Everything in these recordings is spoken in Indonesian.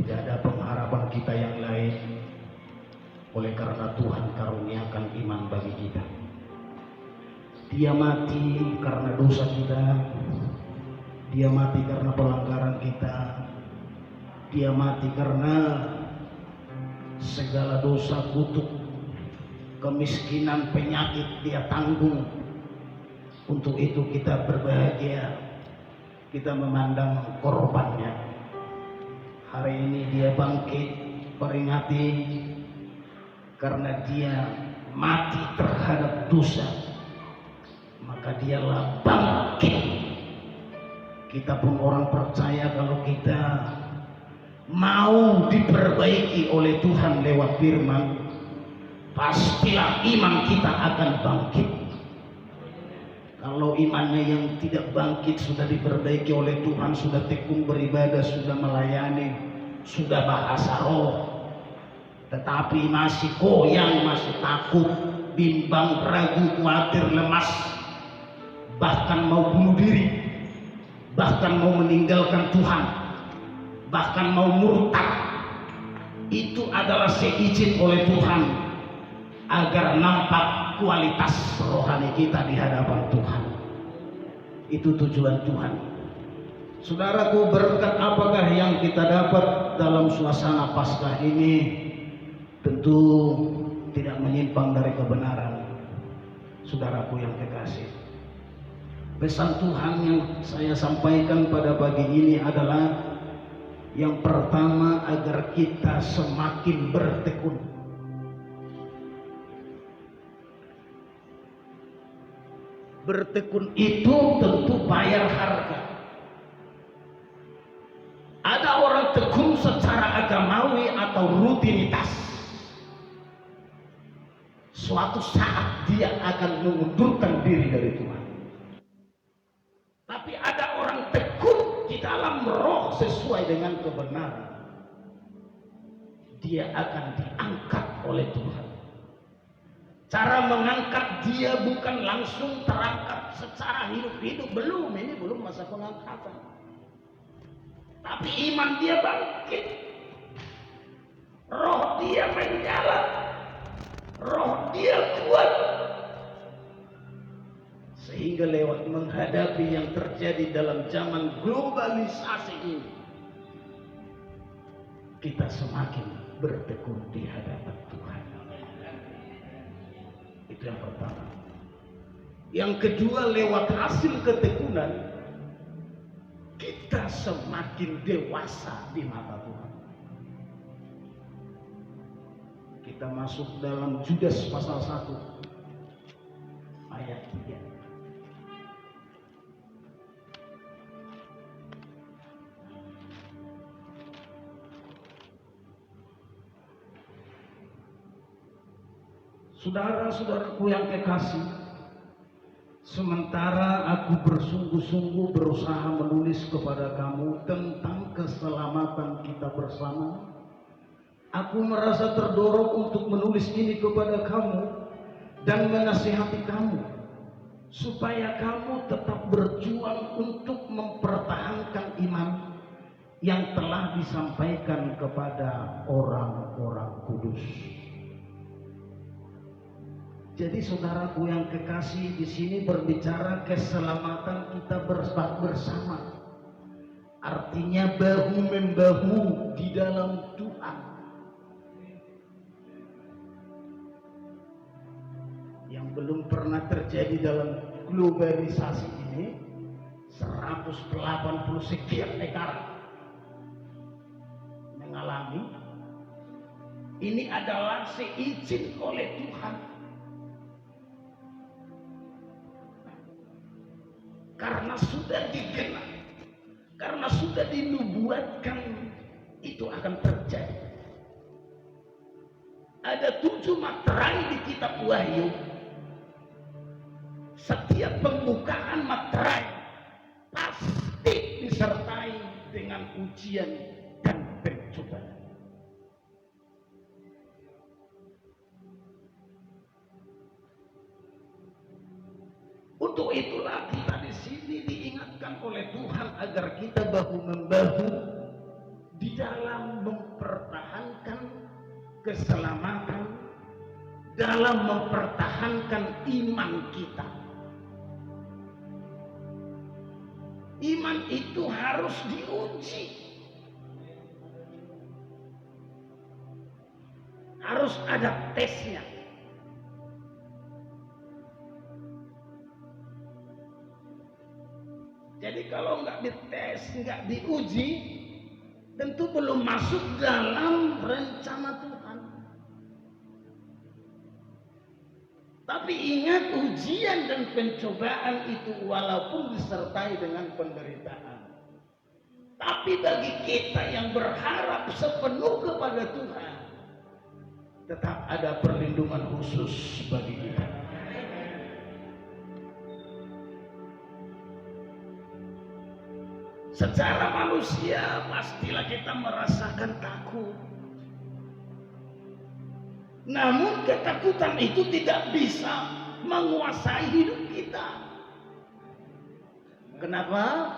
Tidak ada pengharapan kita yang lain oleh karena Tuhan karuniakan iman bagi kita. Dia mati karena dosa kita, dia mati karena pelanggaran kita, dia mati karena segala dosa, kutuk, kemiskinan, penyakit dia tanggung. Untuk itu kita berbahagia, kita memandang korbannya. Hari ini dia bangkit, peringati, karena dia mati terhadap dosa, maka dialah bangkit. Kita pun orang percaya kalau kita mau diperbaiki oleh Tuhan lewat firman, pastilah iman kita akan bangkit. Kalau imannya yang tidak bangkit, sudah diperbaiki oleh Tuhan, sudah tekun beribadah, sudah melayani, sudah bahasa roh, tetapi masih goyang, masih takut, bimbang, ragu, khawatir, lemas, bahkan mau bunuh diri, bahkan mau meninggalkan Tuhan, bahkan mau murtad, itu adalah seizin oleh Tuhan agar nampak kualitas rohani kita di hadapan Tuhan. Itu tujuan Tuhan. Saudaraku, berkat apakah yang kita dapat dalam suasana Paskah ini? Tentu tidak menyimpang dari kebenaran. Saudaraku yang kekasih, pesan Tuhan yang saya sampaikan pada pagi ini adalah yang pertama, agar kita semakin bertekun. Bertekun itu tentu bayar harga. Ada orang tekun secara agamawi atau rutinitas. Suatu saat dia akan mengundurkan diri dari Tuhan. Tapi ada orang tekun di dalam roh sesuai dengan kebenaran. Dia akan diangkat oleh Tuhan. Cara mengangkat dia bukan langsung terangkat secara hidup-hidup, ini belum masa pengangkatan. Tapi iman dia bangkit, roh dia menyala, roh dia kuat, sehingga lewat menghadapi yang terjadi dalam zaman globalisasi ini, kita semakin bertekun di hadapan Tuhan. Itu yang pertama. Yang kedua, lewat hasil ketekunan kita semakin dewasa di mata Tuhan. Kita masuk dalam Judas pasal 1 ayat 3. Saudara-saudaraku yang kekasih, sementara aku bersungguh-sungguh berusaha menulis kepada kamu tentang keselamatan kita bersama, aku merasa terdorong untuk menulis ini kepada kamu dan menasihati kamu, supaya kamu tetap berjuang untuk mempertahankan iman yang telah disampaikan kepada orang-orang kudus. Jadi saudaraku yang kekasih, di sini berbicara keselamatan kita bersama. Artinya bahu membahu di dalam Tuhan. Yang belum pernah terjadi dalam globalisasi ini, 180 sekian negara mengalami. Ini adalah seizin oleh Tuhan. Karena sudah digenap, karena sudah dinubuatkan, itu akan terjadi. Ada 7 materai di kitab Wahyu. Setiap pembukaan materai pasti disertai dengan ujian dan pencobaan. Untuk itulah kita di sini diingatkan oleh Tuhan agar kita bahu membahu di di dalam mempertahankan keselamatan, dalam mempertahankan iman kita. Iman itu harus diuji, harus ada tesnya. Jadi kalau nggak dites, nggak diuji, tentu belum masuk dalam rencana Tuhan. Tapi ingat, ujian dan pencobaan itu walaupun disertai dengan penderitaan, tapi bagi kita yang berharap sepenuh kepada Tuhan, tetap ada perlindungan khusus bagi kita. Secara manusia pastilah kita merasakan takut. Namun ketakutan itu tidak bisa menguasai hidup kita. Kenapa?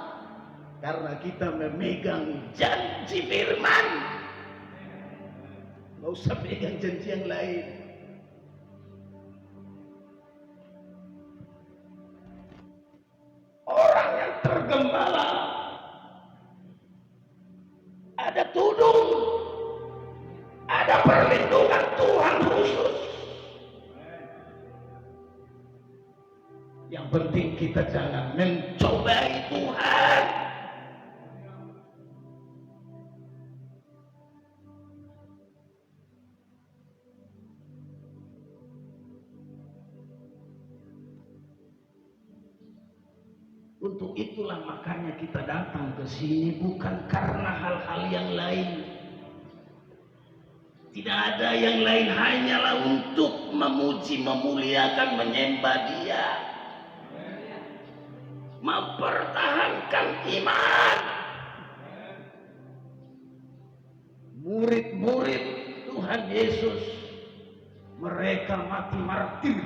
Karena kita memegang janji firman. Nggak usah pegang janji yang lain. Orang yang tergembala, ada tudung, ada perlindungan Tuhan khusus. Yang penting kita jangan mencobai Tuhan. Untuk itulah makanya kita datang ke sini bukan karena hal-hal yang lain. Tidak ada yang lain, hanyalah untuk memuji, memuliakan, menyembah Dia, mempertahankan iman. Murid-murid Tuhan Yesus, mereka mati martir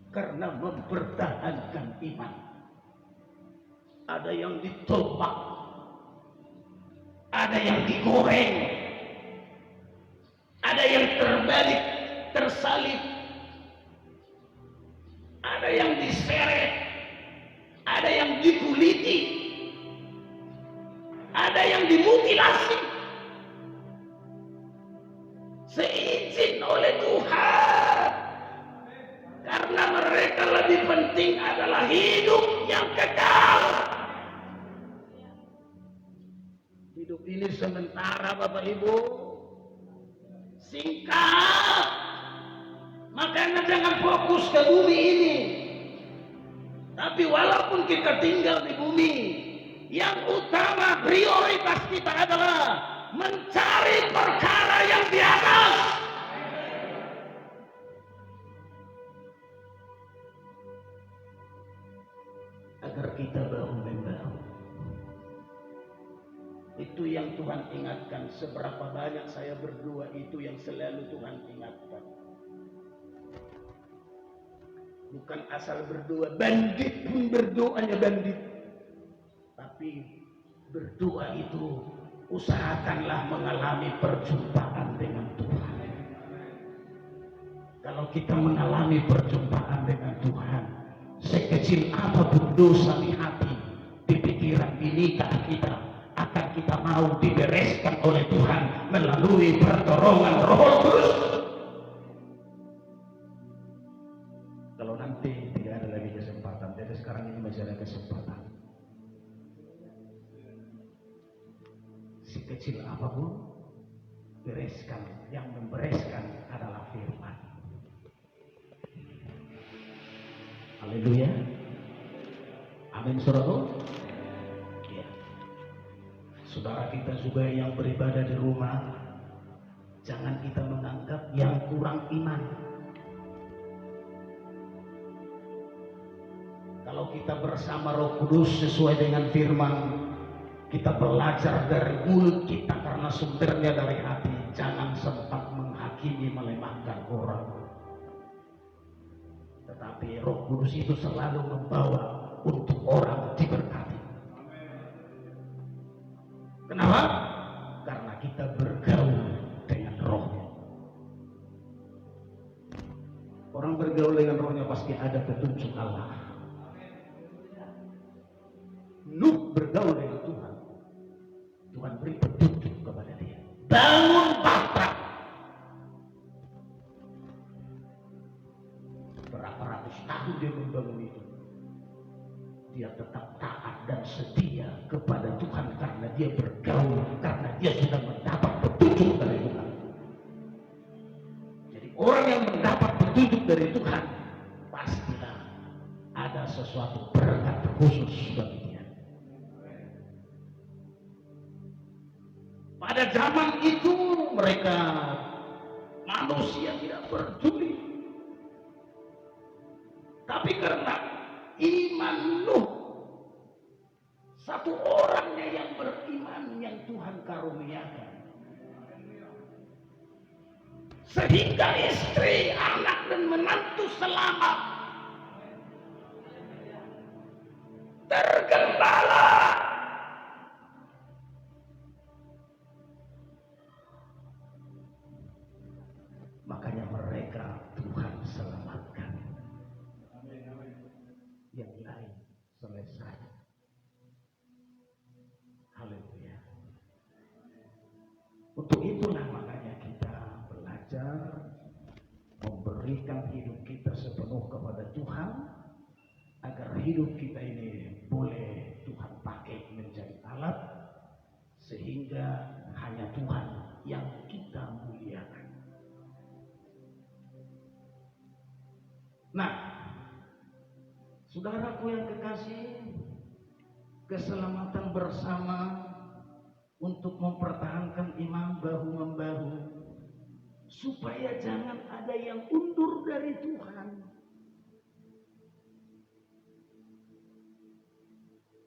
karena mempertahankan iman. Ada yang ditolak, ada yang digoreng, ada yang terbalik, tersalib, ada yang diseret, ada yang dikuliti, ada yang dimutilasi seizin oleh Tuhan, karena mereka lebih penting adalah hidup yang kekal. Hidup ini sementara, Bapak Ibu, singkat. Makanya jangan fokus ke bumi ini. Tapi walaupun kita tinggal di bumi, yang utama prioritas kita adalah mencari perkara yang di atas. Agar kita bahu-membahu. Itu yang Tuhan ingatkan. Seberapa banyak saya berdoa, itu yang selalu Tuhan ingatkan. Bukan asal berdoa, bandit pun berdoanya bandit. Tapi berdoa itu usahakanlah mengalami perjumpaan dengan Tuhan. Kalau kita mengalami perjumpaan dengan Tuhan, sekecil apapun dosa di hati, di pikiran, di lidah kita, akan kita mau dibereskan oleh Tuhan melalui pertolongan Roh Kudus. Kalau nanti tidak ada lagi kesempatan, jadi sekarang ini masih ada kesempatan. Sekecil apapun, bereskan. Yang membereskan adalah firman. Haleluya. Amin, saudara. Ya. Saudara kita juga yang beribadah di rumah, jangan kita menganggap yang kurang iman. Kalau kita bersama Roh Kudus sesuai dengan firman, kita belajar dari mulut kita karena sumbernya dari hati. Jangan sempat menghakimi, melemahkan orang. Tetapi Roh Kudus itu selalu membawa untuk orang diberkati. Kenapa? Karena kita bergaul dengan roh. Orang bergaul dengan rohnya pasti ada petunjuk Allah. Nuh bergaul dengan Tuhan. Tuhan beri petunjuk kepada dia. Bangun bapa. Berapa ratus tahun dia membangun itu. Dia tetap taat dan setia kepada Tuhan karena dia bergaul, karena dia sudah mendapat petunjuk dari Tuhan. Jadi orang yang mendapat petunjuk dari Tuhan pastilah ada sesuatu berkat khusus bagi dia. Pada zaman itu mereka manusia tidak peduli. Tapi karena iman Nuh, satu orangnya yang beriman yang Tuhan karuniakan, sehingga istri, anak dan menantu selamat, tergembala. Makanya mereka Tuhan selamatkan. Yang lain selesai. Haleluya. Untuk itulah makanya kita belajar memberikan hidup kita sepenuh kepada Tuhan, agar hidup kita ini boleh Tuhan pakai menjadi alat, sehingga hanya Tuhan yang kita muliakan. Nah, saudaraku yang kekasih, keselamatan bersama untuk mempertahankan iman bahu-membahu, supaya jangan ada yang undur dari Tuhan.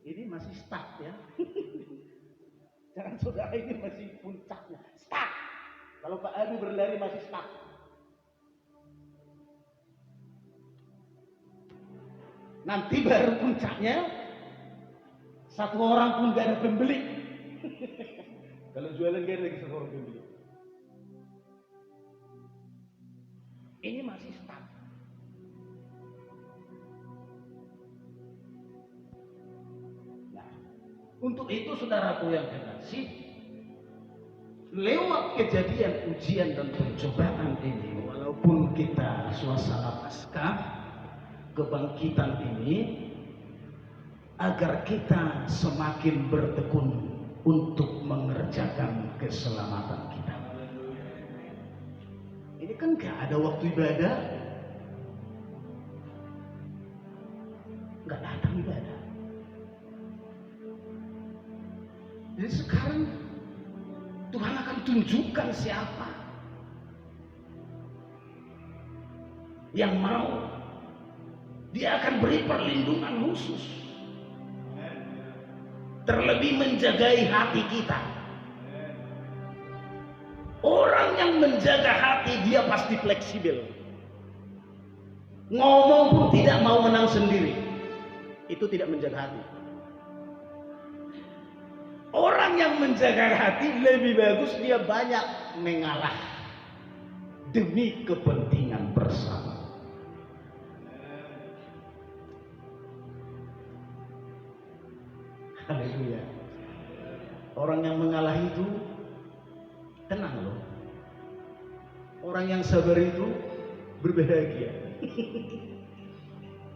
Ini masih start ya. Jangan saudara, ini masih puncaknya. Start. Kalau Pak Adi berlari masih start. Nanti baru puncaknya, satu orang pun gak ada pembeli. Kalau jualan gak ada lagi satu orang pembeli. Ini masih start. Nah, untuk itu saudaraku yang kekasih, lewat kejadian ujian dan pencobaan ini, walaupun kita suasana Paskah, kebangkitan ini, agar kita semakin bertekun untuk mengerjakan keselamatan kita. Ini kan gak ada waktu ibadah, gak datang ibadah. Jadi sekarang Tuhan akan tunjukkan siapa yang mau. Dia akan beri perlindungan khusus, terlebih menjagai hati kita. Orang yang menjaga hati dia pasti fleksibel. Ngomong pun tidak mau menang sendiri. Itu tidak menjaga hati. Orang yang menjaga hati lebih bagus dia banyak mengalah demi kepentingan bersama. Haleluya. Orang yang mengalah itu tenang loh. Orang yang sabar itu berbahagia.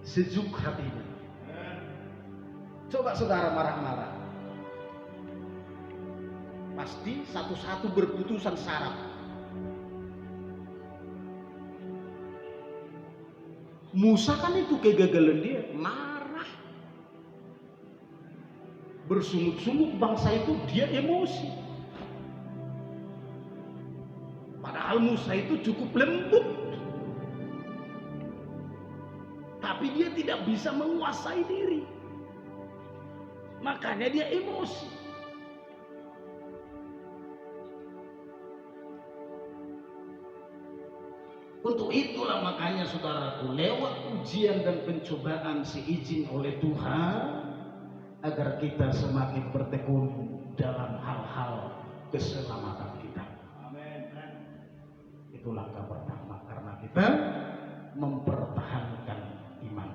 Sejuk hatinya. Coba saudara marah-marah, pasti satu-satu berputusan saraf. Musa kan itu kegagalan dia, marah, bersungut-sungut bangsa itu, dia emosi. Padahal Musa itu cukup lembut, tapi dia tidak bisa menguasai diri, makanya dia emosi. Untuk itulah makanya saudaraku, lewat ujian dan pencobaan seizin oleh Tuhan, agar kita semakin bertekun dalam hal-hal keselamatan kita. Itu langkah pertama, karena kita mempertahankan iman.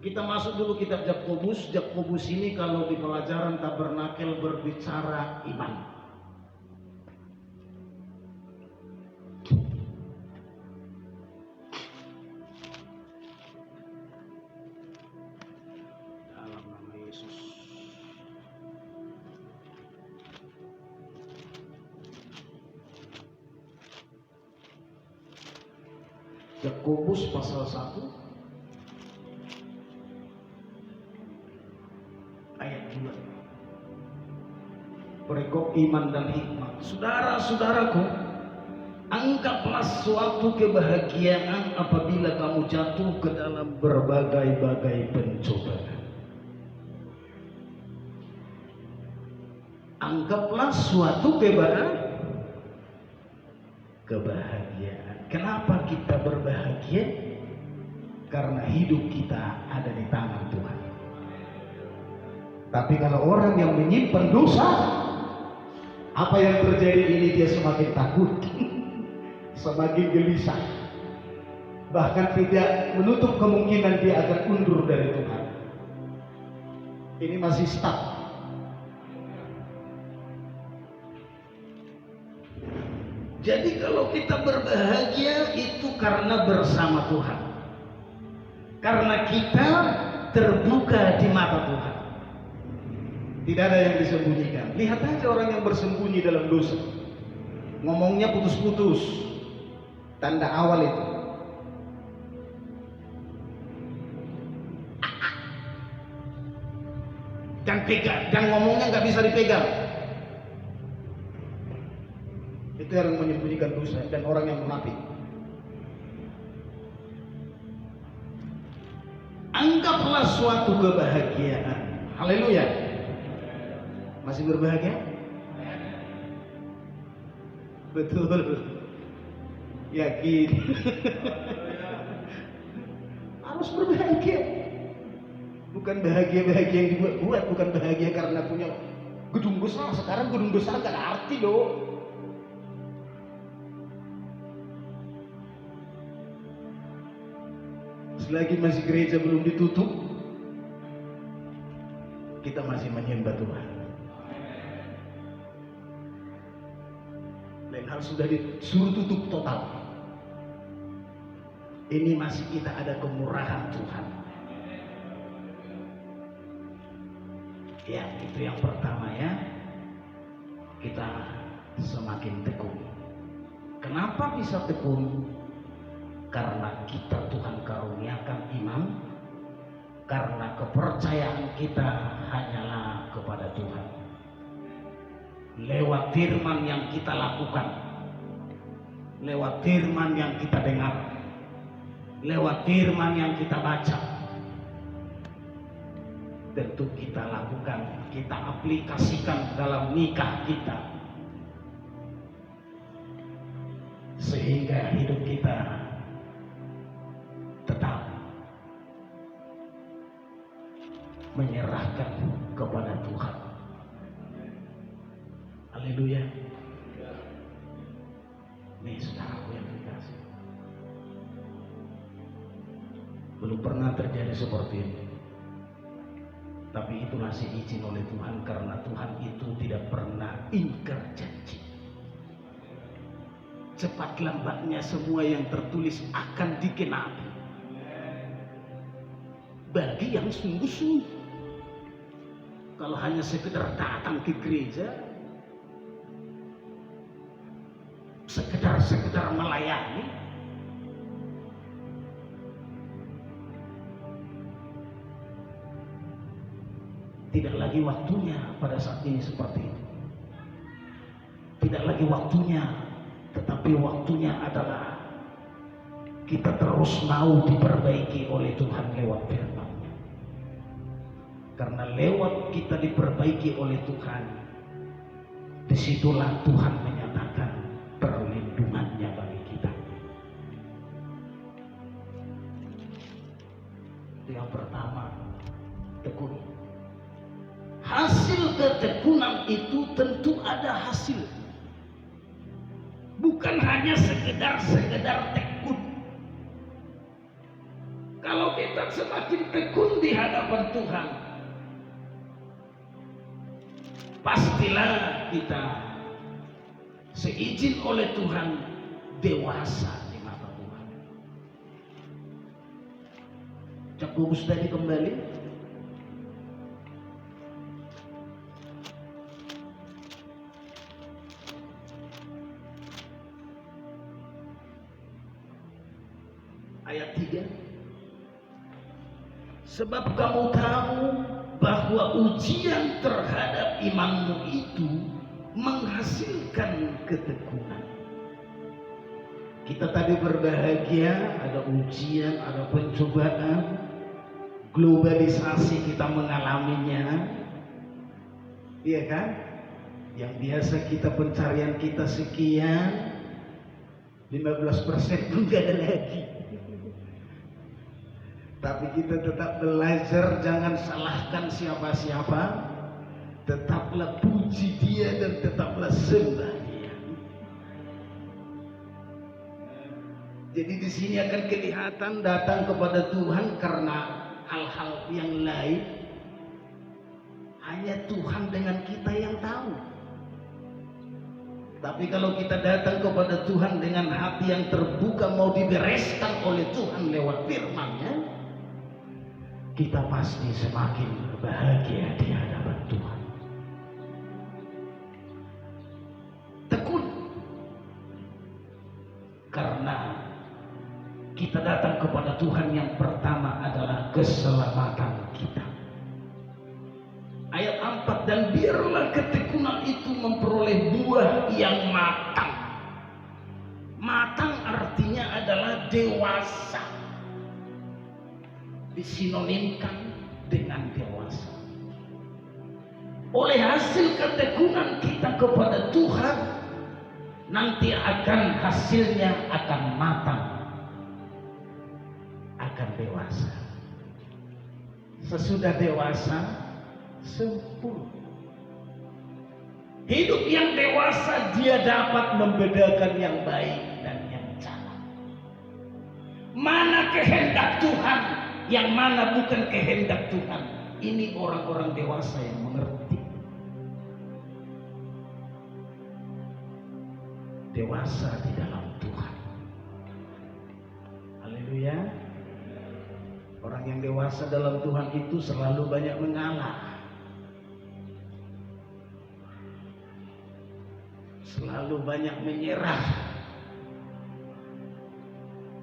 Kita masuk dulu kitab Yakobus. Yakobus ini kalau di pelajaran tabernakel berbicara iman. Dalam nama Yesus. Yakobus pasal 1 ayat 2. Perikop iman dan hikmat. Saudara-saudaraku, anggaplah suatu kebahagiaan apabila kamu jatuh ke dalam berbagai-bagai pencobaan. Anggaplah suatu kebahagiaan. Kenapa kita berbahagia? Karena hidup kita ada di tangan Tuhan. Tapi kalau orang yang menyimpan dosa, apa yang terjadi ini? Dia semakin takut, semakin gelisah, bahkan tidak menutup kemungkinan dia akan undur dari Tuhan. Ini masih stuck. Jadi kalau kita berbahagia itu karena bersama Tuhan, karena kita terbuka di mata Tuhan. Tidak ada yang disembunyikan. Lihat aja orang yang bersembunyi dalam dosa, ngomongnya putus-putus, tanda awal itu. Dan pegang, dan ngomongnya nggak bisa dipegang. Itu yang menyembunyikan dosa dan orang yang munafik. Anggaplah suatu kebahagiaan. Haleluya. Masih berbahagia? Betul. Yakin. Harus berbahagia. Bukan bahagia-bahagia yang dibuat-buat, bukan bahagia karena punya gedung besar. Sekarang gedung besar gak ada arti loh. Selagi masih gereja belum ditutup, kita masih menyembah Tuhan. Lain hal sudah disuruh tutup total. Ini masih kita ada kemurahan Tuhan. Ya, itu yang pertama ya. Kita semakin tekun. Kenapa bisa tekun? Karena kita Tuhan karuniakan iman, karena kepercayaan kita hanyalah kepada Tuhan. Lewat firman yang kita lakukan, lewat firman yang kita dengar, lewat firman yang kita baca, tentu kita lakukan, kita aplikasikan dalam nikah kita, sehingga hidup kita tetap menyerahkan kepada Tuhan. Haleluya. Nih saudaraku yang dikasih, belum pernah terjadi seperti ini. Tapi itulah si izin oleh Tuhan, karena Tuhan itu tidak pernah ingkar janji. Cepat lambatnya semua yang tertulis akan dikenapi bagi yang sungguh-sungguh. Kalau hanya sekedar datang ke gereja, sekedar melayani, tidak lagi waktunya pada saat ini seperti itu. Tidak lagi waktunya, tetapi waktunya adalah kita terus mau diperbaiki oleh Tuhan lewat firman-Nya. Karena lewat kita diperbaiki oleh Tuhan, disitulah Tuhan menyatakan perlindungannya bagi kita. yang pertama, tekun. Hasil ketekunan itu tentu ada hasil. Bukan hanya sekedar tekun. Kalau kita semakin tekun di hadapan Tuhan, pastilah kita seizin oleh Tuhan dewasa di mata Tuhan. Cak Bungkus tadi kembali. Ayat 3. Sebab kamu tahu bahwa ujian terhadap imanmu itu menghasilkan ketekunan. Kita tadi berbahagia, ada ujian, ada pencobaan, globalisasi kita mengalaminya, iya kan? Yang biasa kita pencarian kita sekian, 15% pun gak ada lagi. Tapi kita tetap belajar, jangan salahkan siapa-siapa, tetaplah puji Dia dan tetaplah sembah Dia. Jadi di sini akan kelihatan datang kepada Tuhan karena hal-hal yang lain hanya Tuhan dengan kita yang tahu. Tapi kalau kita datang kepada Tuhan dengan hati yang terbuka, mau dibereskan oleh Tuhan lewat firman-Nya, kita pasti semakin berbahagia di hadapan Tuhan. Tekun. Karena kita datang kepada Tuhan, yang pertama adalah keselamatan kita. Ayat 4, dan biarlah ketekunan itu memperoleh buah yang matang. Matang artinya adalah dewasa. Disinonimkan dengan dewasa. Oleh hasil ketekunan kita kepada Tuhan, nanti hasilnya akan matang, akan dewasa. Sesudah dewasa, sempurna. Hidup yang dewasa, dia dapat membedakan yang baik dan yang salah. Mana kehendak Tuhan, yang mana bukan kehendak Tuhan. Ini orang-orang dewasa yang mengerti. Dewasa di dalam Tuhan. Haleluya. Orang yang dewasa dalam Tuhan itu selalu banyak mengalah, selalu banyak menyerah,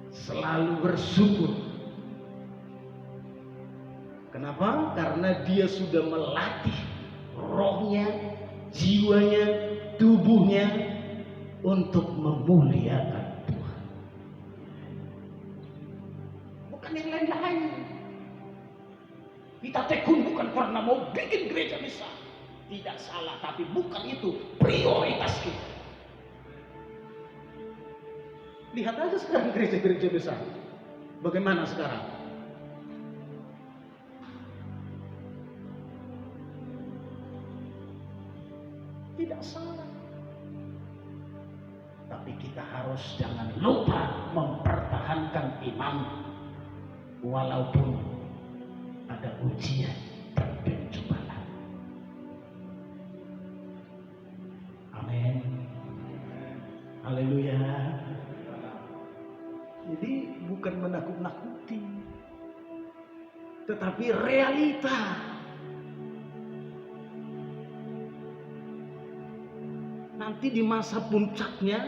selalu bersyukur. Kenapa? Karena dia sudah melatih rohnya, jiwanya, tubuhnya untuk memuliakan Tuhan. Bukan yang lain-lain. Kita tekun bukan karena mau bikin gereja besar. Tidak salah, tapi bukan itu prioritas kita. Lihat aja sekarang gereja-gereja besar. Bagaimana sekarang? Tidak salah, tapi kita harus jangan lupa mempertahankan iman walaupun ada ujian dan pencobaan. Amin. Haleluya. Jadi bukan menakut-nakuti, tetapi realita. Nanti di masa puncaknya,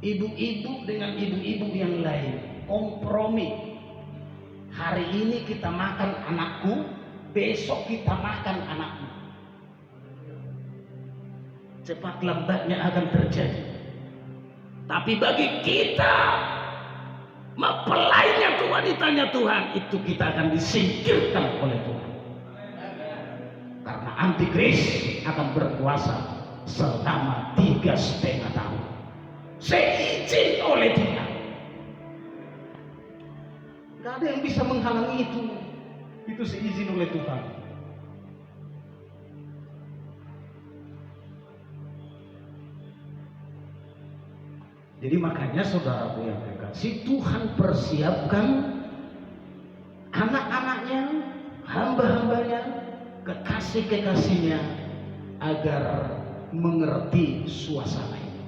ibu-ibu dengan ibu-ibu yang lain kompromi. Hari ini kita makan anakku, besok kita makan anakmu. Cepat lambatnya akan terjadi. Tapi bagi kita, mempelainya Tuhan, wanitanya Tuhan, itu kita akan disingkirkan oleh Tuhan. Karena antikris akan berkuasa selama 3,5 tahun seizin oleh dia. Gak Tidak ada yang bisa menghalangi itu. Itu seizin oleh Tuhan. Jadi makanya saudaraku yang terkasih, Tuhan persiapkan anak-anaknya, hamba-hambanya, kekasih-kekasihnya agar mengerti suasana ini.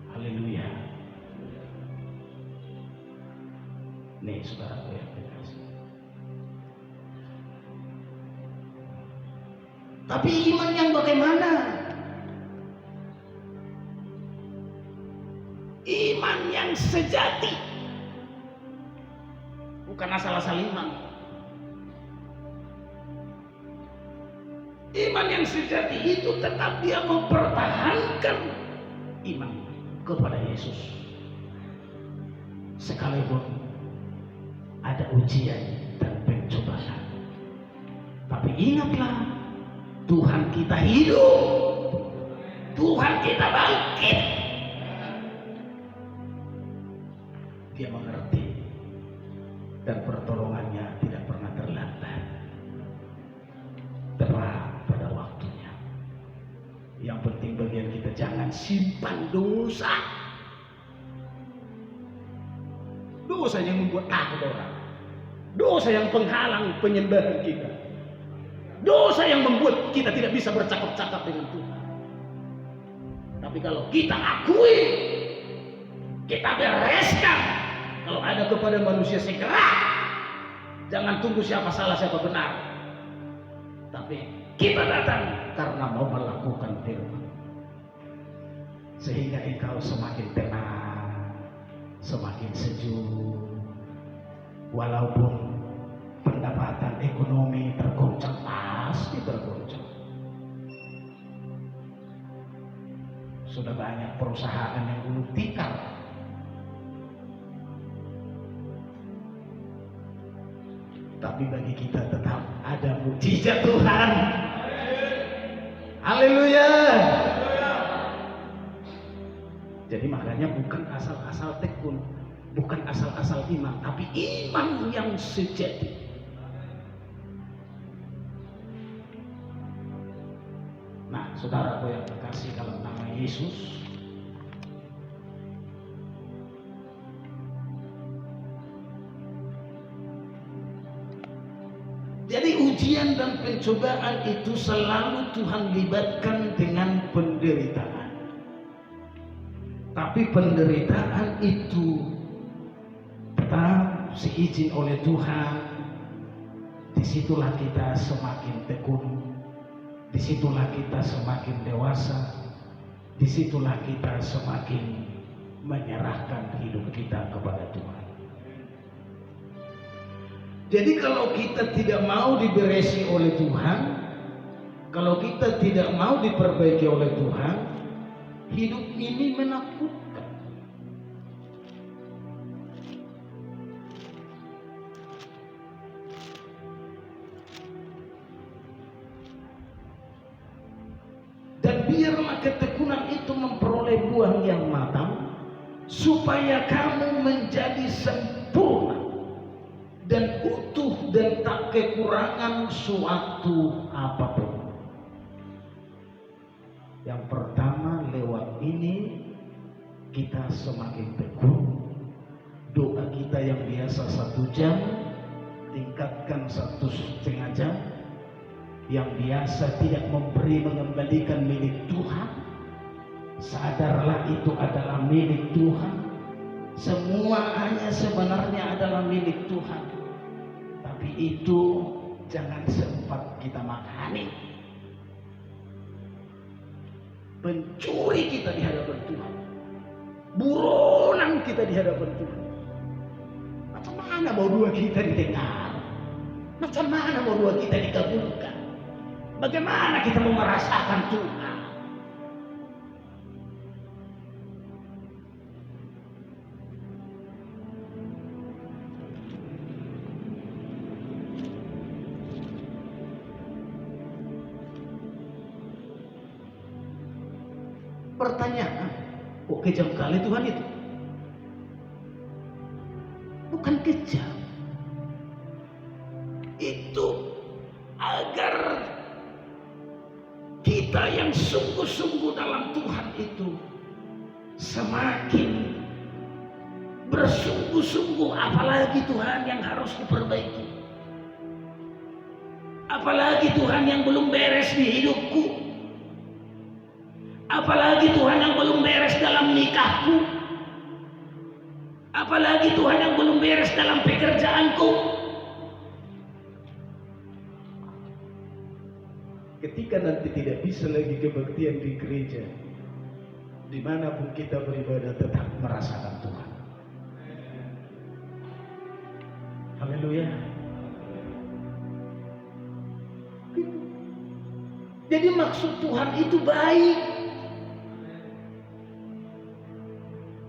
Haleluya. Nih saudaraku yang terkasih. Tapi iman yang bagaimana? Iman yang sejati, bukan asal-asal iman. Iman yang sejati itu tetap dia mempertahankan iman kepada Yesus, sekalipun ada ujian dan pencobaan. Tapi ingatlah, Tuhan kita hidup, Tuhan kita bangkit. Dia mengerti dan pertolongannya tidak pernah terlambat. Tepat pada waktunya. Yang penting bagian kita jangan simpan dosa. Dosa yang membuat takut orang. Dosa yang penghalang penyembahan kita. Dosa yang membuat kita tidak bisa bercakap-cakap dengan Tuhan. Tapi kalau kita akui, kita bereskan. Kalau ada kepada manusia segera, jangan tunggu siapa salah siapa benar. Tapi kita datang karena mau melakukan firman. Sehingga engkau semakin tenang, semakin sejuk. Walaupun pendapatan ekonomi tergoncang, pasti tergoncang. Sudah banyak perusahaan yang gulung tikar. Tapi bagi kita tetap ada mukjizat Tuhan. Haleluya. Jadi makanya bukan asal-asal tekun, bukan asal-asal iman, tapi iman yang sejati. Nah, saudaraku yang terkasih, kalau nama Yesus, jadi ujian dan pencobaan itu selalu Tuhan libatkan dengan penderitaan. Tapi penderitaan itu tetap seizin oleh Tuhan. Disitulah kita semakin tekun. Disitulah kita semakin dewasa. Disitulah kita semakin menyerahkan hidup kita kepada Tuhan. Jadi kalau kita tidak mau diberesi oleh Tuhan, kalau kita tidak mau diperbaiki oleh Tuhan, hidup ini menakutkan. Dan biarlah ketekunan itu memperoleh buah yang matang, supaya kamu menjadi sempurna dan utuh dan tak kekurangan suatu apapun. Yang pertama, lewat ini kita semakin tekun. Doa kita yang biasa 1 jam tingkatkan 1,5 jam. Yang biasa tidak mengembalikan milik Tuhan, sadarlah itu adalah milik Tuhan. Semua hanya sebenarnya adalah milik Tuhan. Tapi itu jangan sempat kita makani. Pencuri kita di hadapan Tuhan, buronan kita di hadapan Tuhan. Macam mana mau doa kita didengar? Macam mana mau doa kita dikabulkan? Bagaimana kita mau merasakan Tuhan? Pertanyaan, kok kejam kali Tuhan itu? bukan kejam. Itu agar kita yang sungguh-sungguh dalam Tuhan itu semakin bersungguh-sungguh. Apalagi Tuhan yang harus diperbaiki, apalagi Tuhan yang belum beres di hidupku, apalagi Tuhan yang belum beres dalam nikahku, apalagi Tuhan yang belum beres dalam pekerjaanku. Ketika nanti tidak bisa lagi kebaktian di gereja, dimanapun kita beribadah tetap merasakan Tuhan. Haleluya. Jadi maksud Tuhan itu baik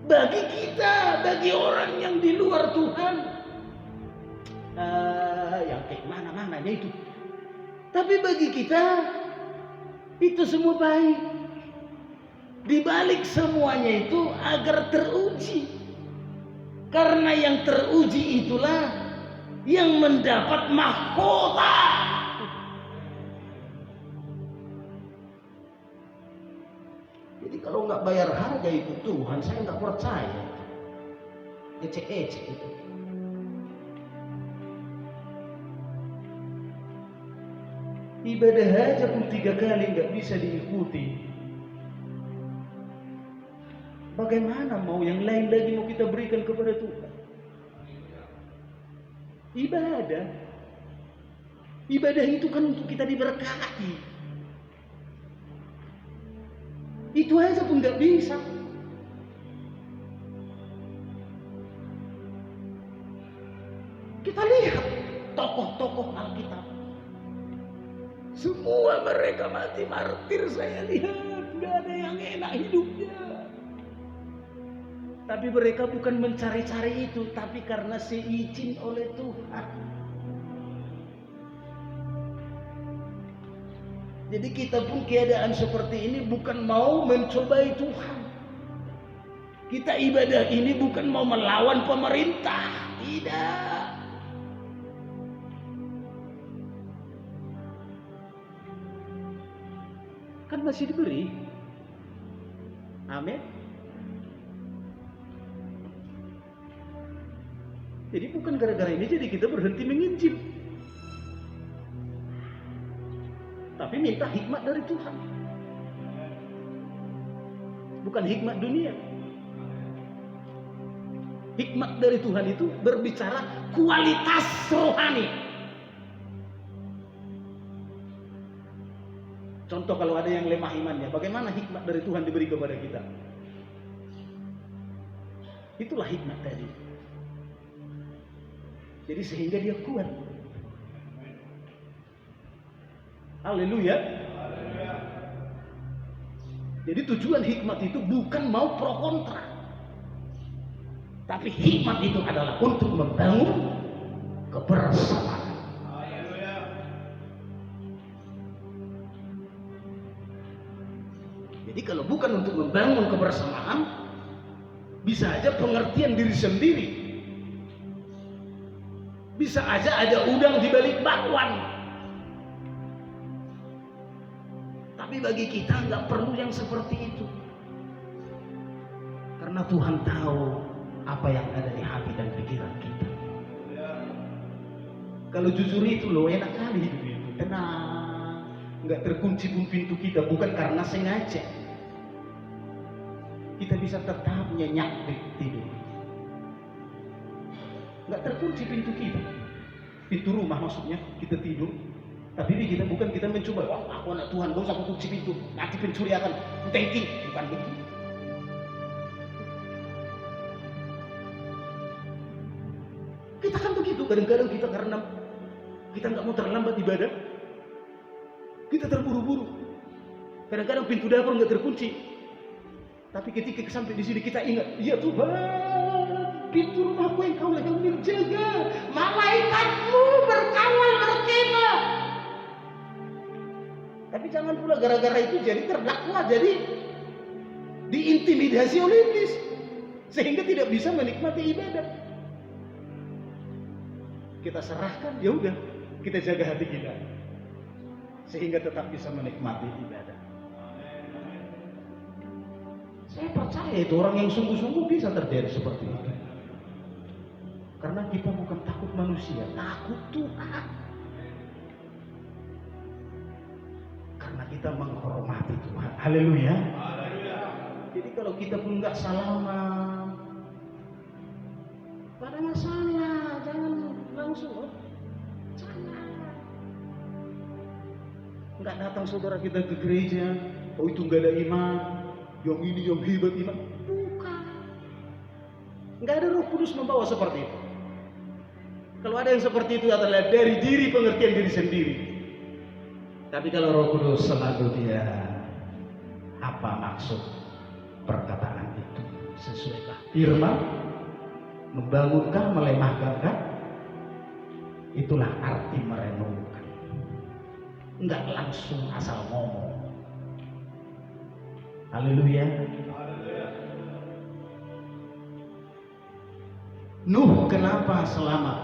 bagi kita, bagi orang yang di luar Tuhan. Yang kayak mana-mananya itu. Tapi bagi kita itu semua baik. Di balik semuanya itu agar teruji. Karena yang teruji itulah yang mendapat mahkota. Jadi kalau nggak bayar harga itu Tuhan, saya nggak percaya. Ecek-ecek itu. Ibadah aja pun 3 kali nggak bisa diikuti. Bagaimana mau yang lain lagi mau kita berikan kepada Tuhan? Ibadah itu kan untuk kita diberkati. Itu aja pun nggak bisa. Kita lihat tokoh-tokoh Alkitab. Semua mereka mati martir, saya lihat nggak ada yang enak hidupnya. Tapi mereka bukan mencari-cari itu, tapi karena seizin oleh Tuhan. Jadi kita pun keadaan seperti ini bukan mau mencobai Tuhan. Kita ibadah ini bukan mau melawan pemerintah, tidak. Kan masih diberi. Amin. Jadi bukan gara-gara ini jadi kita berhenti menginjil. Tapi minta hikmat dari Tuhan. Bukan hikmat dunia. Hikmat dari Tuhan itu berbicara kualitas rohani. Contoh kalau ada yang lemah imannya, bagaimana hikmat dari Tuhan diberi kepada kita? Itulah hikmat tadi. Jadi sehingga dia kuat. Haleluya. Jadi tujuan hikmat itu bukan mau pro kontra. Tapi hikmat itu adalah untuk membangun kebersamaan. Jadi kalau bukan untuk membangun kebersamaan, bisa aja pengertian diri sendiri. Bisa aja ada udang di balik bakwan. Tapi bagi kita nggak perlu yang seperti itu. Karena Tuhan tahu apa yang ada di hati dan pikiran kita. Kalau jujur itu loh enak kali hidup itu. Tenang. Nggak terkunci pun pintu kita, bukan karena sengaja. Kita bisa tetap nyenyak tidur. Nggak terkunci pintu kita. Pintu rumah maksudnya, kita tidur. Tapi kita bukan kita mencoba, wah aku anak Tuhan, gak usah aku kunci pintu, nanti pencuri akan thanking. Bukan begitu. Kita kan begitu, kadang-kadang kita karena kita nggak mau terlambat ibadah, kita terburu-buru. Kadang-kadang pintu dapur nggak terkunci. Tapi ketika sampai di sini kita ingat, ya Tuhan, pintu rumahku Engkau yang menjaga, malaikatmu berkawal berkemah. Tapi jangan pula gara-gara itu jadi terdakwa, jadi diintimidasi oleh iblis, sehingga tidak bisa menikmati ibadah. kita serahkan, ya udah, kita jaga hati kita sehingga tetap bisa menikmati ibadah. Saya percaya itu orang yang sungguh-sungguh bisa terjadi seperti itu. Karena kita bukan takut manusia, takut Tuhan. Karena kita menghormati Tuhan. Haleluya. Jadi kalau kita pun nggak salaman, pada masalah, jangan langsung. Jangan. Nggak datang saudara kita ke gereja, oh itu nggak ada iman, yang ini yang hebat iman. Bukan. Nggak ada Roh Kudus membawa seperti itu. Kalau ada yang seperti itu adalah dari diri, pengertian diri sendiri. Tapi kalau Roh Kudus selalu dia apa maksud perkataan itu, sesuaikah firman, membangunkah, melemahkankah? Itulah arti merenungkan. Enggak langsung asal ngomong. Haleluya. Nuh kenapa selamat?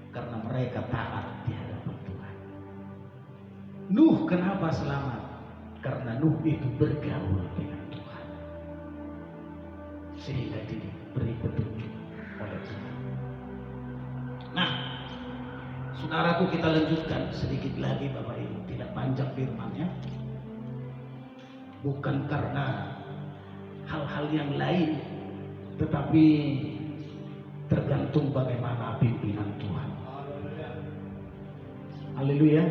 Karena mereka taat di hadapan Tuhan. Nuh kenapa selamat? Karena Nuh itu bergaul dengan Tuhan, sehingga diberi petunjuk oleh Tuhan. Nah, saudaraku, kita lanjutkan sedikit lagi Bapak Ibu, tidak panjang firman-Nya. Bukan karena hal-hal yang lain, tetapi tergantung bagaimana pimpinan Tuhan. Haleluya.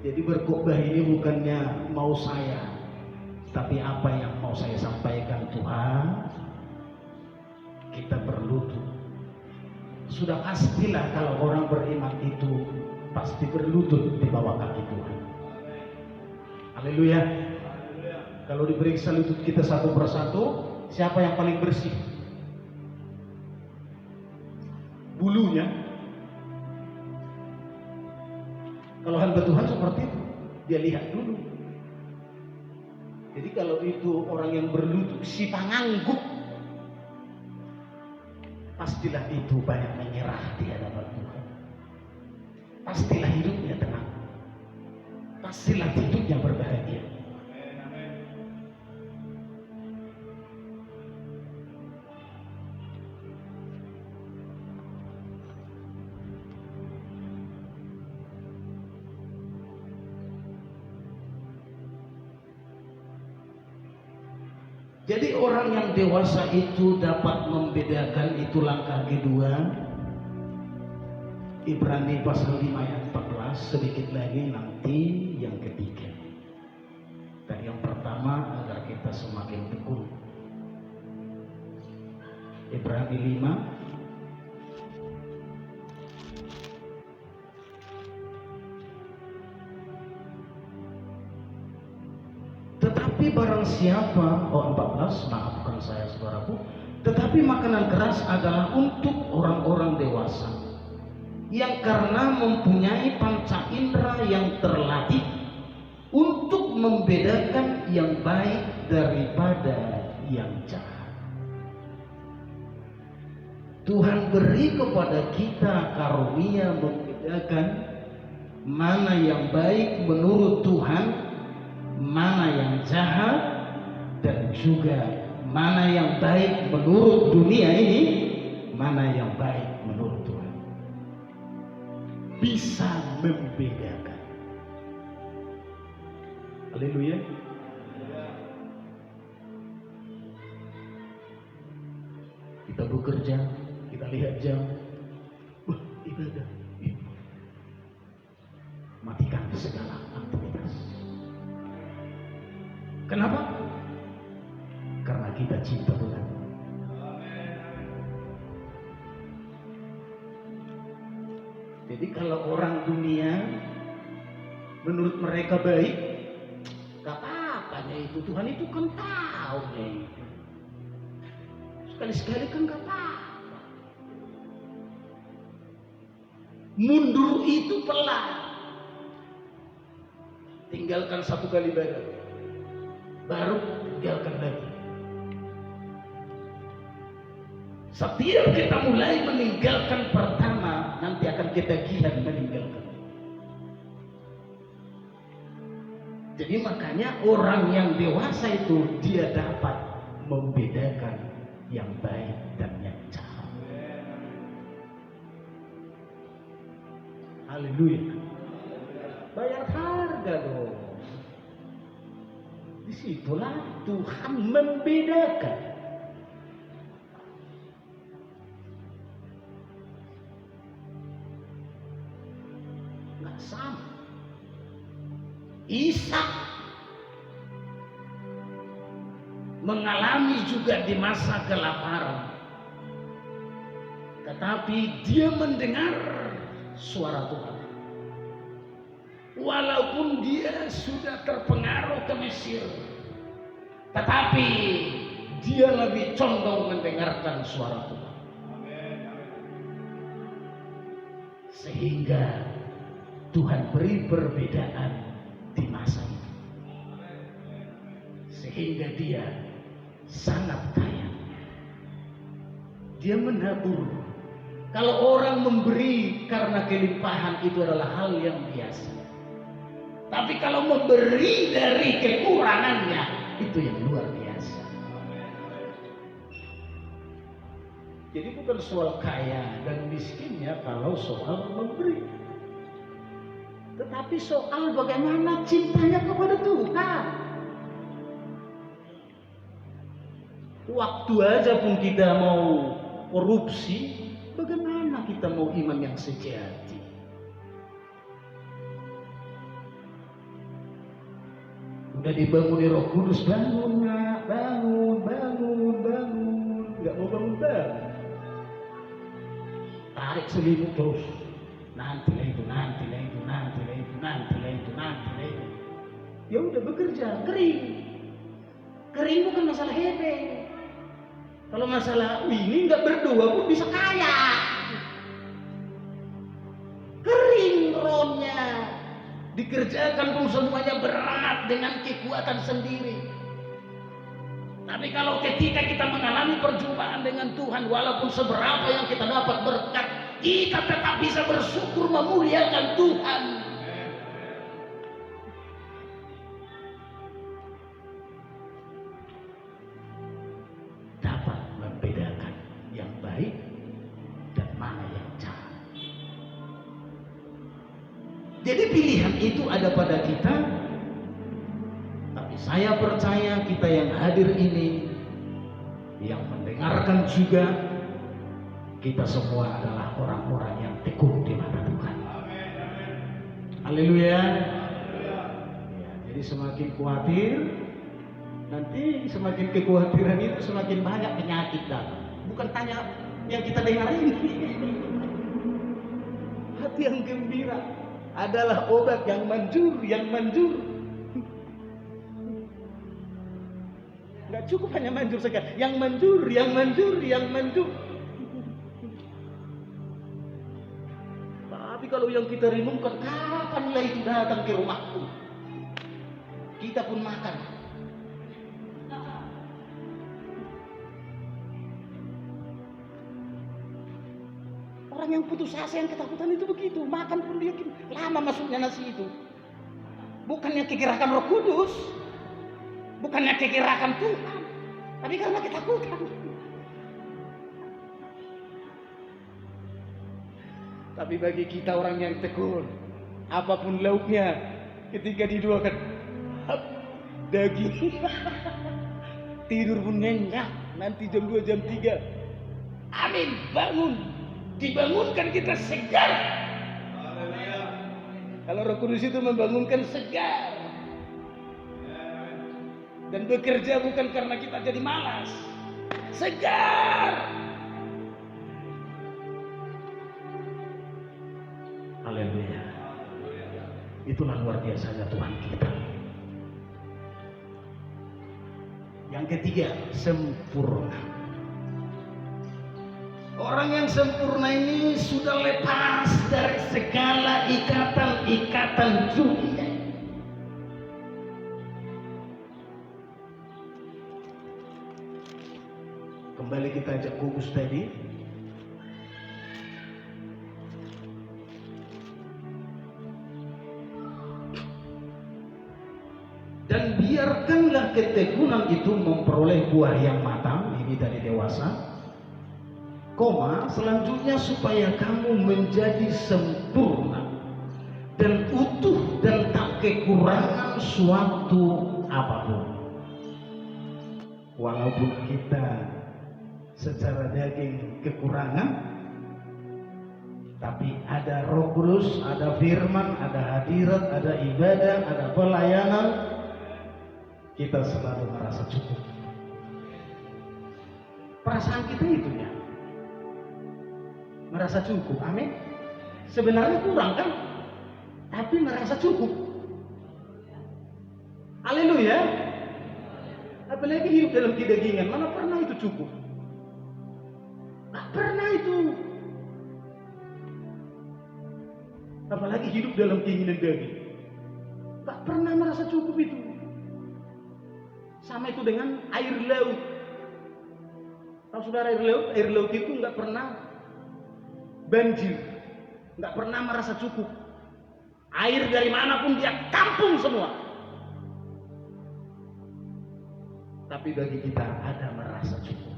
Jadi berkhotbah ini bukannya mau saya, tapi apa yang mau saya sampaikan Tuhan, kita berlutut. Sudah pastilah kalau orang beriman itu pasti berlutut di bawah kaki Tuhan. Haleluya. Kalau diperiksa lutut kita satu persatu, siapa yang paling bersih? Bulunya. Kalau hamba Tuhan seperti itu, dia lihat dulu. Jadi kalau itu orang yang berlutut si pangangguk, pastilah itu banyak menyerah di hadapan Tuhan. Pastilah hidupnya tenang. Pastilah hidupnya berbahagia. Jadi orang yang dewasa itu dapat membedakan, itu langkah kedua. Ibrani pasal 5 ayat 14, sedikit lagi nanti yang ketiga. Dan yang pertama agar kita semakin tekun. Ibrani 5 tetapi barang siapa, 14, maafkan saya saudaraku, tetapi makanan keras adalah untuk orang-orang dewasa yang karena mempunyai panca indera yang terlatih untuk membedakan yang baik daripada yang jahat. Tuhan beri kepada kita karunia membedakan mana yang baik menurut Tuhan, mana yang jahat, dan juga mana yang baik menurut dunia ini, mana yang baik menurut Tuhan. Bisa membedakan. Haleluya. Kita bekerja, kita lihat jam, wah ibadah, matikan segala aktivitas. Kenapa? Karena kita cinta Tuhan. Jadi kalau orang dunia menurut mereka baik, gak apa-apanya itu, Tuhan itu kan tahu nih. Sekali-sekali kan gak apa-apa. Mundur itu pelan. Tinggalkan satu kali ibadah, baru tinggalkan lagi. Setiap kita mulai meninggalkan pertama, nanti akan ketagihan meninggalkan. Jadi makanya orang yang dewasa itu dia dapat membedakan yang baik dan yang jahat. Haleluya. Bayar harga dong. Disitulah Tuhan membedakan. Nggak sama. Ishak mengalami juga di masa kelaparan, tetapi dia mendengar suara Tuhan. Walaupun dia sudah terpengaruh ke Mesir, tetapi dia lebih condong mendengarkan suara Tuhan. Sehingga Tuhan beri perbedaan di masa itu, sehingga dia sangat kaya. Dia menabur. Kalau orang memberi karena kelimpahan itu adalah hal yang biasa, tapi kalau memberi dari kekurangannya itu yang luar biasa. Jadi bukan soal kaya dan miskinnya kalau soal memberi, tetapi soal bagaimana cintanya kepada Tuhan. Waktu aja pun kita mau korupsi, bagaimana kita mau iman yang sejati? Udah dibangun Roh Kudus, bangun nak, bangun, bangun, bangun, nggak mau bangun. Tarik selimut terus. Nantilah itu. Ya udah bekerja, kering. Kering bukan masalah hebat. Kalau masalah ini nggak berdoa pun bisa kaya. Kering rohnya, dikerjakan pun semuanya berat dengan kekuatan sendiri. Tapi kalau ketika kita mengalami perjumpaan dengan Tuhan, walaupun seberapa yang kita dapat berkat, kita tetap bisa bersyukur memuliakan Tuhan. Dapat membedakan yang baik dan mana yang jahat. Jadi pilihan itu ada pada kita. Tapi saya percaya kita yang hadir ini, yang mendengarkan juga, kita semua adalah orang-orang yang teguh di mata Tuhan. Haleluya. Ya, jadi semakin khawatir, nanti semakin kekhawatiran itu semakin banyak penyakit datang. Bukan tanya yang kita dengar ini. Hati yang gembira adalah obat yang manjur, Nggak cukup hanya manjur saja, yang manjur. Tapi kalau yang kita renungkan, kapanlah itu datang ke rumahku, kita pun makan. Orang yang putus asa, yang ketakutan itu begitu, makan pun dia lama masuknya nasi itu. Bukannya kegerakan Roh Kudus, bukannya kegerakan Tuhan, tapi karena ketakutan. Tapi bagi kita orang yang tekun, apapun lauknya, ketika diduakan daging, tidur pun nyenyak. Nanti jam 2, jam 3, amin, bangun, dibangunkan kita segar. Kalau Roh Kudus itu membangunkan segar. Dan bekerja bukan karena kita jadi malas, segar. Haleluya. Itulah luar biasanya Tuhan kita. Yang ketiga, sempurna. Orang yang sempurna ini sudah lepas dari segala ikatan-ikatan dunia. Kembali kita ajak gugus tadi. Dan biarkanlah ketekunan itu memperoleh buah yang matang, ini dari dewasa. Koma, selanjutnya supaya kamu menjadi sempurna dan utuh dan tak kekurangan suatu apapun. Walaupun kita secara daging kekurangan, tapi ada Roh Kudus, ada firman, ada hadirat, ada ibadah, ada pelayanan, kita selalu merasa cukup. Perasaan kita itu ya, merasa cukup. Amin. Sebenarnya kurang kan, tapi merasa cukup. Haleluya. Apalagi hidup dalam kedagingan, mana pernah itu cukup? Gak pernah itu. Apalagi hidup dalam keinginan daging, gak pernah merasa cukup itu. Sama itu dengan air laut. Tahu saudara air laut itu gak pernah banjir, gak pernah merasa cukup. Air dari manapun dia kampung semua. Tapi bagi kita ada merasa cukup.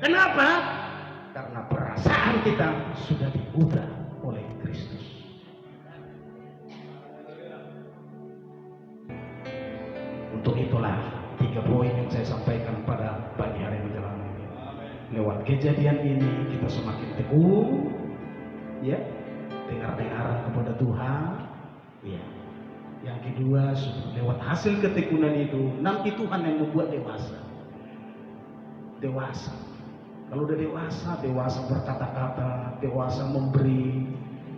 Kenapa? Karena perasaan kita sudah diubah oleh Kristus. Untuk itulah 3 poin yang saya sampaikan pada pagi hari menjelang ini. Lewat kejadian ini kita semakin teguh, ya, dengar-dengaran kepada Tuhan, ya. Yang kedua, lewat hasil ketekunan itu nanti Tuhan yang membuat dewasa. Dewasa. Kalau udah dewasa, dewasa berkata-kata, dewasa memberi,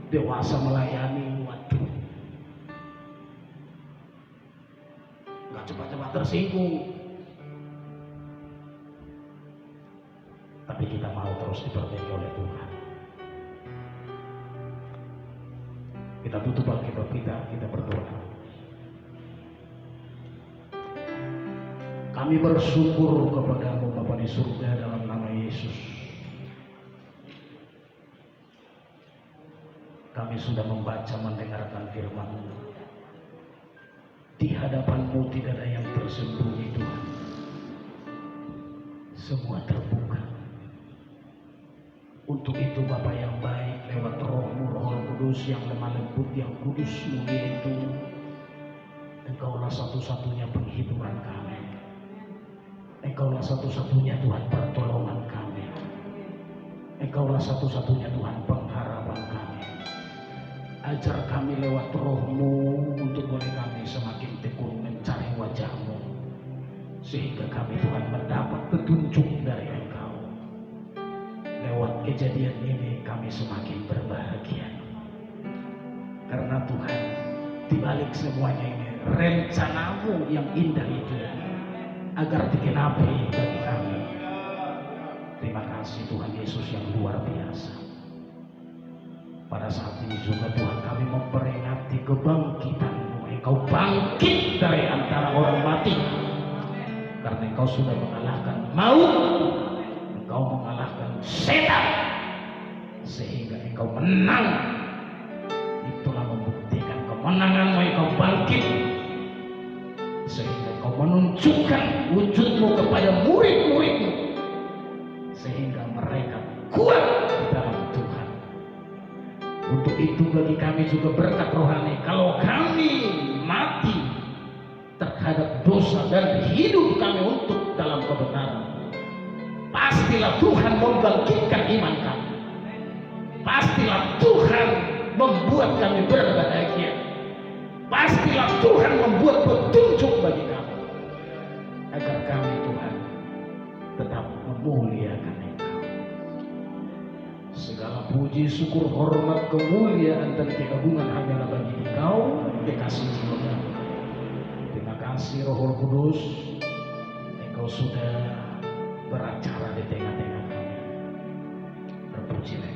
dewasa melayani, waduh, nggak cepat-cepat tersinggung. Tapi kita mau terus diperbaiki oleh Tuhan. Kita tutup Alkitab kita berdoa. Kami bersyukur kepadamu Bapa di surga dalam nama Yesus. Kami sudah membaca mendengarkan firman-Mu. Di hadapan-Mu tidak ada yang tersembunyi Tuhan. Semua terbuka. Untuk itu Bapa yang baik, lewat Roh-Mu, Roh Kudus yang lemah lembut, yang kudus mulia itu, Engkaulah satu-satunya penghiburan kami. Engkaulah satu-satunya Tuhan pertolongan kami. Engkaulah satu-satunya Tuhan pengharapan kami. Ajar kami lewat Roh-Mu untuk boleh kami semakin tekun mencari wajah-Mu, sehingga kami Tuhan mendapat petunjuk dari Engkau. Lewat kejadian ini kami semakin berbahagia, karena Tuhan di balik semuanya ini rencana-Mu yang indah itu agar digenapi bagi kami. Terima kasih Tuhan Yesus yang luar biasa. Pada saat ini juga Tuhan kami memperingati kebangkitan-Mu. Engkau bangkit dari antara orang mati, karena Engkau sudah mengalahkan maut, Engkau mengalahkan setan, sehingga Engkau menang. Itulah membuktikan kemenangan-Mu. Engkau bangkit sehingga Engkau menunjukkan wujud-Mu kepada murid-murid-Mu, sehingga mereka kuat di dalam Tuhan. Untuk itu bagi kami juga berkat rohani. Kalau kami mati terhadap dosa dan hidup kami untuk dalam kebenaran, pastilah Tuhan membangkitkan iman kami. Pastilah Tuhan membuat kami berbahagia. Pastilah Tuhan membuat petunjuk bagi kami, agar kami Tuhan tetap memuliakan Engkau. Segala puji, syukur, hormat, kemuliaan dan keagungan hanyalah bagi Engkau, kekasih jiwa. Terima kasih Roh Kudus, Engkau sudah beracara di tengah-tengah kami. Terpujilah